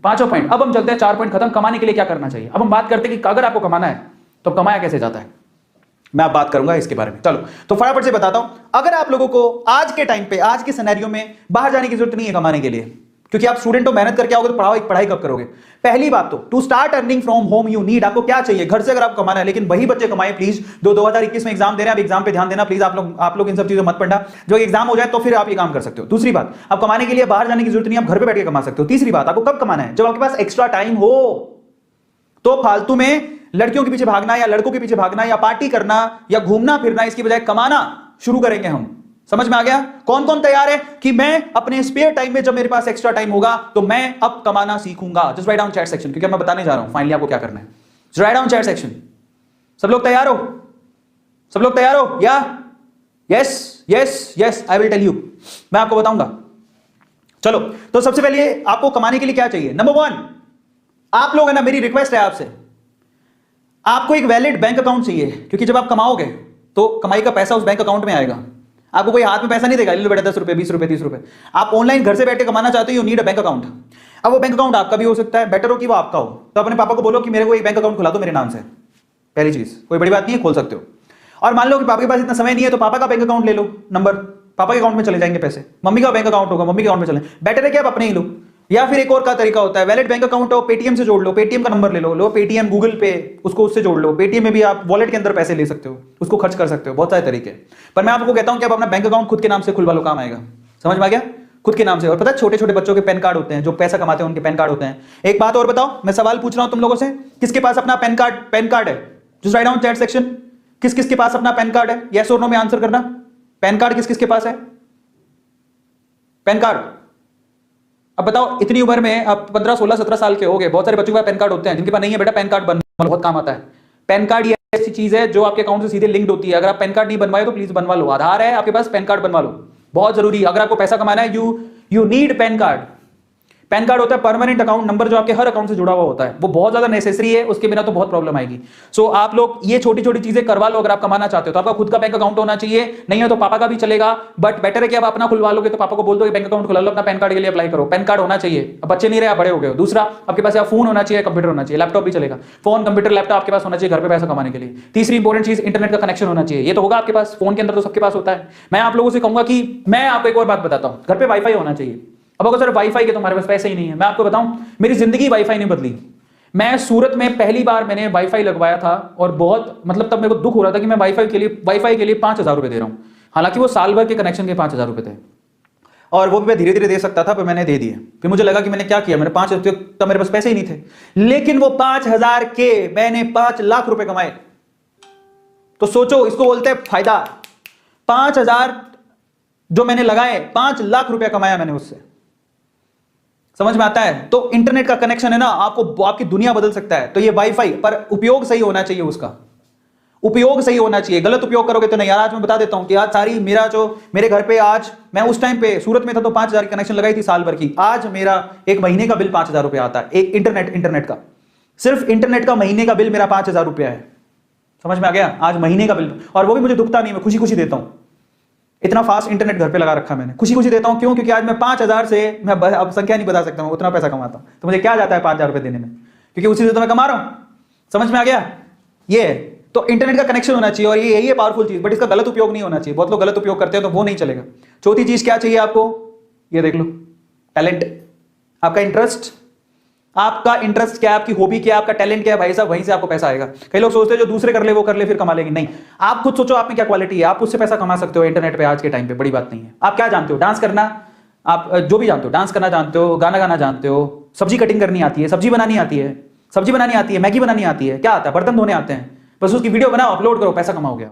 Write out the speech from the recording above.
पांचों पॉइंट। अब हम चलते हैं 4 पॉइंट खत्म, कमाने के लिए क्या करना चाहिए। अब हम बात करते हैं कि अगर आपको कमाना है तो कमाया कैसे जाता है, मैं अब बात करूंगा इसके बारे में। चलो तो फटाफट से बताता हूं। अगर आप लोगों को आज के टाइम पे, आज के सिनेरियो में बाहर जाने की जरूरत नहीं है कमाने के लिए, क्योंकि आप स्टूडेंट हो, मेहनत करके आओगे तो पढ़ाई कब करोगे। पहली बात तो to start earning from home you need, आपको क्या चाहिए घर से अगर आपको कमाना है। लेकिन वही बच्चे कमाए प्लीज जो 2021 में एग्जाम दे रहे हैं, आप एग्जाम पे ध्यान देना प्लीज। आप लोग इन सब चीजों मत पढ़ना, जो एग्जाम हो जाए तो फिर आप ये काम कर सकते हो। दूसरी बात, आप कमाने के लिए बाहर जाने की जरूरत नहीं, आप घर पे बैठ के कमा सकते हो। तीसरी बात, आपको कब कमाना है, जब आपके पास एक्स्ट्रा टाइम हो। तो फालतू में लड़कियों के पीछे भागना या लड़कों के पीछे भागना या पार्टी करना या घूमना फिरना, इसकी बजाय कमाना शुरू करेंगे हम। समझ में आ गया। कौन कौन तैयार है कि मैं अपने स्पेयर टाइम में, जब मेरे पास एक्स्ट्रा टाइम होगा तो मैं अब कमाना सीखूंगा। Just write down chat section, क्योंकि मैं बताने जा रहा हूं फाइनली आपको क्या करना है। Just write down chat section. सब लोग तैयार हो, सब लोग तैयार हो या yes yes yes, I will tell you, मैं आपको बताऊंगा। चलो तो सबसे पहले आपको कमाने के लिए क्या चाहिए। नंबर 1, आप लोग है ना, मेरी रिक्वेस्ट है आपसे, आपको एक वैलिड बैंक अकाउंट चाहिए, क्योंकि जब आप कमाओगे तो कमाई का पैसा उस बैंक अकाउंट में आएगा। आपको कोई हाथ में पैसा नहीं देगा, ले लो बेटा 10 रुपए 20 रुपए 30 रुपए। आप ऑनलाइन घर से बैठ के कमाना चाहते हो, you need a bank account. अब वो बैंक अकाउंट आपका भी हो सकता है, बेटर हो कि वो आपका हो। तो अपने पापा को बोलो कि मेरे को एक बैंक अकाउंट खुला दो मेरे नाम से। पहली चीज, कोई बड़ी बात नहीं है, खोल सकते हो। और मान लो कि पापा के पास इतना समय नहीं है तो पापा का बैंक अकाउंट ले लो, नंबर पापा के अकाउंट में चले जाएंगे पैसे। मम्मी का बैंक अकाउंट होगा, मम्मी के अकाउंट में चले, बेटर है कि आप अपने ही लो। या फिर एक और का तरीका होता है, वैलिड बैंक अकाउंट हो, पेटीएम से जोड़ लो, पेटीएम का नंबर ले लो पेटीएम गूगल पे, उसको उससे जोड़ लो। पेटीएम में भी आप वॉलेट के अंदर पैसे ले सकते हो, उसको खर्च कर सकते हो, बहुत सारे तरीके। पर मैं आपको कहता हूं कि आप अपना बैंक अकाउंट खुद के नाम से खुलवा लो, काम आएगा। समझ में आ गया, खुद के नाम से। और पता है छोटे छोटे बच्चों के पैन कार्ड होते हैं, जो पैसा कमाते हैं उनके पैन कार्ड होते हैं। एक बात और बताओ, मैं सवाल पूछ रहा हूं तुम लोगों से, किसके पास अपना पैन कार्ड है, just write down chat section. किस किस के पास अपना पैन कार्ड है, यस और नो में आंसर करना। पैन कार्ड किस किस के पास है, पैन कार्ड। अब बताओ, इतनी उम्र में आप 15 16 17 साल के हो गए, बहुत सारे बच्चों के पास पैन कार्ड होते हैं, जिनके पास नहीं है बेटा पैन कार्ड बनवा लो, बहुत काम आता है। पैन कार्ड ये ऐसी चीज है जो आपके अकाउंट से सीधे लिंक्ड होती है। अगर आप पैन कार्ड नहीं बनवाए तो प्लीज बनवा लो। आधार है आपके पास, पैन कार्ड बनवा लो, बहुत जरूरी है। अगर आपको पैसा कमाना है, you need pan card. Pan card होता है परमानेंट अकाउंट नंबर, जो आपके हर अकाउंट से जुड़ा हुआ होता है। वो बहुत ज्यादा नेसेसरी है, उसके बिना तो बहुत प्रॉब्लम आएगी। सो आप लोग ये छोटी छोटी चीजें करवा लो। अगर आप कमाना चाहते हो तो आपका खुद का बैंक अकाउंट होना चाहिए, नहीं है तो पापा का भी चलेगा, बट बेटर है कि आप अपना खुलवा लोगे तो पापा को बोल दो कि बैंक अकाउंट खुला लो, अपना पैन कार्ड के लिए अप्लाई करो। पैन कार्ड होना चाहिए, अब बच्चे नहीं रहे, आप बड़े हो गए हो। दूसरा, आपके पास या फोन होना चाहिए, कंप्यूटर होना चाहिए, लैपटॉप भी चलेगा। फोन कंप्यूटर लैपटॉप आपके पास होना चाहिए घर पे पैसा कमाने के लिए। तीसरी इंपॉर्टेंट चीज, इंटरनेट का कनेक्शन होना चाहिए। ये तो होगा आपके पास, फोन के अंदर तो सबके पास होता है। मैं आप लोगों से कहूंगा कि मैं आपको एक और बात बताता हूं, घर पे वाईफाई होना चाहिए। अब अगर सर वाईफाई के तुम्हारे पास पैसे ही नहीं है, मैं आपको बताऊं, मेरी जिंदगी वाईफाई ने बदली। मैं सूरत में पहली बार मैंने वाईफाई लगवाया था और बहुत मतलब तब मेरे को दुख हो रहा था कि मैं वाईफाई के लिए 5,000 रुपए दे रहा हूं। हालांकि वो साल भर के कनेक्शन के 5,000 रुपए थे और वो भी मैं धीरे धीरे दे सकता था, पर मैंने दे दिए। फिर मुझे लगा कि मैंने क्या किया, मैंने 5,000, तब मेरे पास पैसे ही नहीं थे, लेकिन वो 5,000 के मैंने 5 लाख रुपए कमाए। तो सोचो, इसको बोलते हैं फायदा। 5,000 जो मैंने लगाए, 5 लाख रुपया कमाया मैंने उससे। समझ में आता है। तो इंटरनेट का कनेक्शन है ना, आपको आपकी दुनिया बदल सकता है। तो ये वाईफाई, पर उपयोग सही होना चाहिए, उसका उपयोग सही होना चाहिए। गलत उपयोग करोगे तो नहीं। यार आज मैं बता देता हूं कि आज सारी मेरे घर पे, आज मैं उस टाइम पे सूरत में था तो 5,000 की कनेक्शन लगाई थी साल भर की। आज मेरा एक महीने का बिल 5,000 रुपया आता है, एक इंटरनेट का, सिर्फ इंटरनेट का महीने का बिल मेरा 5,000 रुपया है। समझ में आ गया, आज महीने का बिल। और वो भी मुझे दुखता नहीं, मैं खुशी खुशी देता हूं। इतना फास्ट इंटरनेट घर पे लगा रखा मैंने, खुशी खुशी देता हूं। क्यों? क्योंकि आज मैं 5,000 से, मैं अब संख्या नहीं बता सकता, मैं उतना पैसा कमाता हूं। तो मुझे क्या जाता है 5,000 रुपए देने में, क्योंकि उसी से तो मैं कमा रहा हूं। समझ में आ गया। ये तो इंटरनेट का कनेक्शन होना चाहिए, और यही है पावरफुल चीज, बट इसका गलत उपयोग नहीं होना चाहिए। बहुत लोग गलत उपयोग करते हैं तो वो नहीं चलेगा। चौथी चीज क्या चाहिए आपको, ये देख लो, टैलेंट। आपका इंटरेस्ट, आपका इंटरेस्ट क्या है, आपकी हॉबी क्या है, आपका टैलेंट क्या है, भाई साहब, वहीं से आपको पैसा आएगा। कई लोग सोचते हैं जो दूसरे कर ले वो कर ले फिर कमा लेंगे, नहीं। आप खुद सोचो आप में क्या क्वालिटी है, आप उससे पैसा कमा सकते हो इंटरनेट पे आज के टाइम पे, बड़ी बात नहीं है। आप क्या जानते हो, डांस करना, आप जो भी जानते हो, डांस करना जानते हो, गाना गाना जानते हो, सब्जी कटिंग करनी आती है, सब्जी बनानी आती है, मैगी बनानी आती है, क्या आता है, बर्तन धोने आते हैं, बस उसकी वीडियो बनाओ, अपलोड करो, पैसा कमाओ गया।